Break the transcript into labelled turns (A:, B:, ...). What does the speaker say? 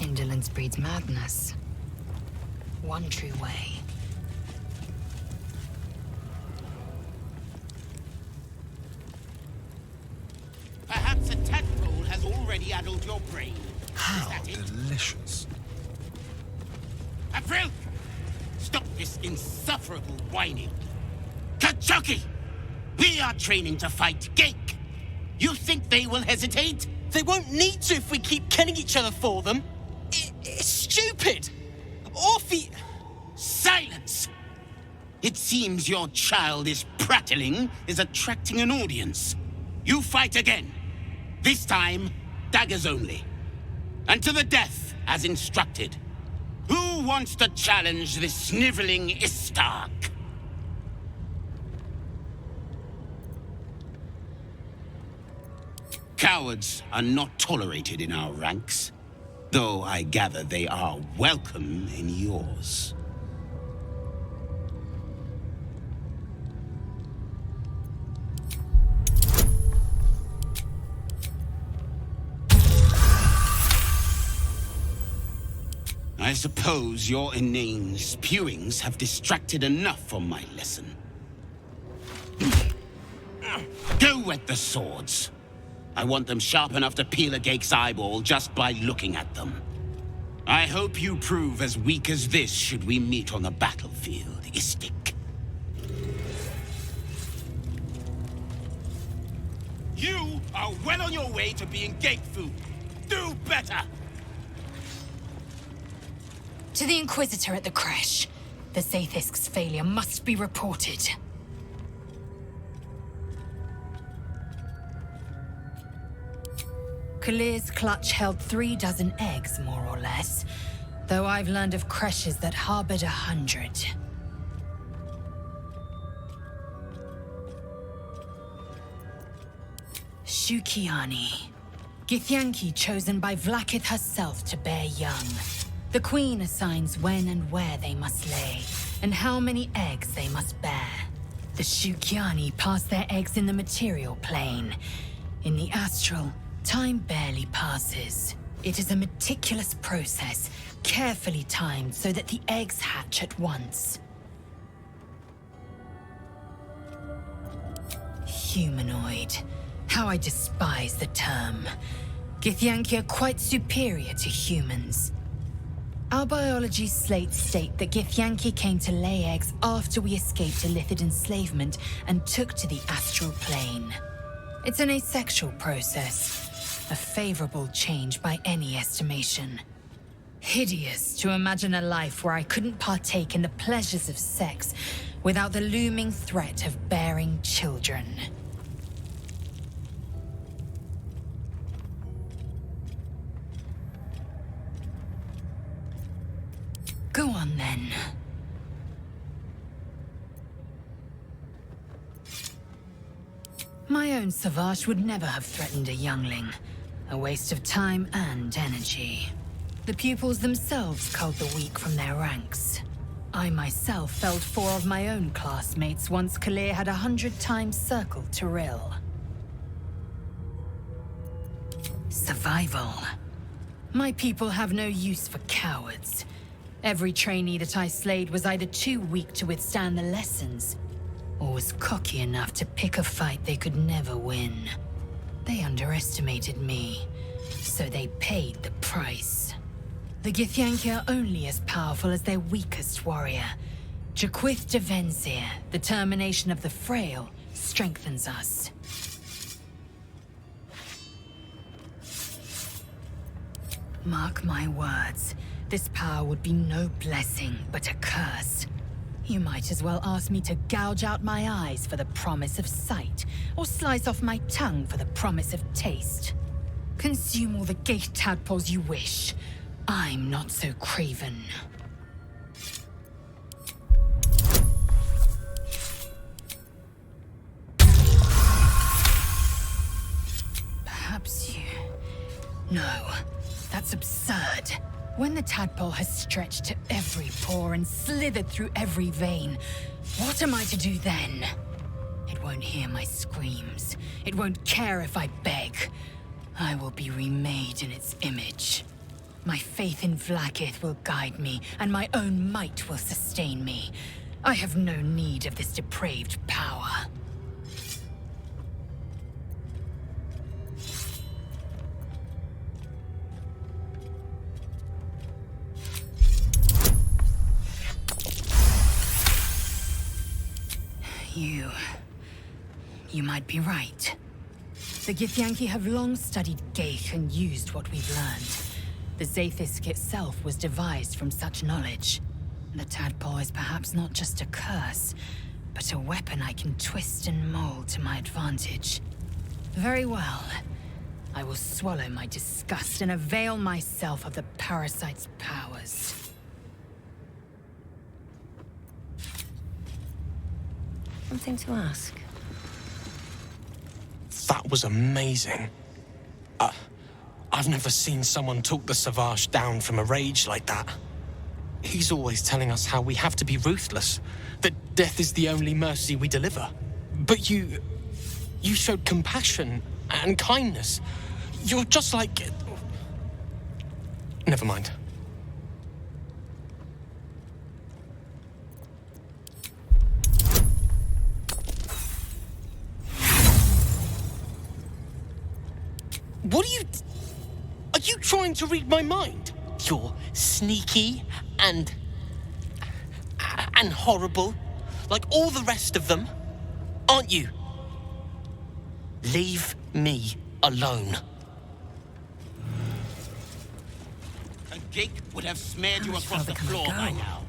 A: Indolence breeds madness. One true way.
B: Perhaps a tadpole has already addled your brain.
C: How
B: Is that it?
C: delicious.
B: April! Stop this insufferable whining. Kachoki! We are training to fight Gake. You think they will hesitate?
D: They won't need to if we keep killing each other for them. It's stupid. Orphe...
B: Silence! It seems your childish prattling is attracting an audience. You fight again. This time, daggers only. And to the death, as instructed. Who wants to challenge this sniveling Istark? Cowards are not tolerated in our ranks, though I gather they are welcome in yours. I suppose your inane spewings have distracted enough from my lesson. Go wet the swords. I want them sharp enough to peel a Gake's eyeball just by looking at them. I hope you prove as weak as this should we meet on the battlefield, Istik. You are well on your way to being Gake food. Do better!
A: To the Inquisitor at the creche. The Sathisk's failure must be reported. Kalir's clutch held 3 dozen eggs, more or less. Though I've learned of creches that harbored 100. Shukiani. Githyanki chosen by Vlaakith herself to bear young. The Queen assigns when and where they must lay, and how many eggs they must bear. The Shukiani pass their eggs in the material plane. In the astral, time barely passes. It is a meticulous process, carefully timed so that the eggs hatch at once. Humanoid. How I despise the term. Githyanki are quite superior to humans. Our biology slates state that Githyanki came to lay eggs after we escaped Illithid enslavement and took to the astral plane. It's an asexual process, a favorable change by any estimation. Hideous to imagine a life where I couldn't partake in the pleasures of sex without the looming threat of bearing children. Go on, then. My own Savage would never have threatened a youngling. A waste of time and energy. The pupils themselves culled the weak from their ranks. I myself felled 4 of my own classmates once Kalir had 100 times circled Tyrell. Survival. My people have no use for cowards. Every trainee that I slayed was either too weak to withstand the lessons, or was cocky enough to pick a fight they could never win. They underestimated me, so they paid the price. The Githyanki are only as powerful as their weakest warrior. Jaquith de Venzir, the termination of the frail, strengthens us. Mark my words. This power would be no blessing, but a curse. You might as well ask me to gouge out my eyes for the promise of sight, or slice off my tongue for the promise of taste. Consume all the Gate tadpoles you wish. I'm not so craven. Perhaps you... No, that's absurd. When the tadpole has stretched to every pore and slithered through every vein, what am I to do then? It won't hear my screams. It won't care if I beg. I will be remade in its image. My faith in Vlaakith will guide me, and my own might will sustain me. I have no need of this depraved power. You might be right. The Githyanki have long studied Geich and used what we've learned. The Zaithisk itself was devised from such knowledge. The tadpole is perhaps not just a curse, but a weapon I can twist and mold to my advantage. Very well. I will swallow my disgust and avail myself of the parasite's powers.
C: Something to ask.
D: That was amazing. I've never seen someone talk the Savage down from a rage like that. He's always telling us how we have to be ruthless, that death is the only mercy we deliver. But you showed compassion and kindness. You're just like... Never mind. What are you... Are you trying to read my mind? You're sneaky and horrible, like all the rest of them, aren't you? Leave me alone.
B: A gate would have smeared you across the floor by now.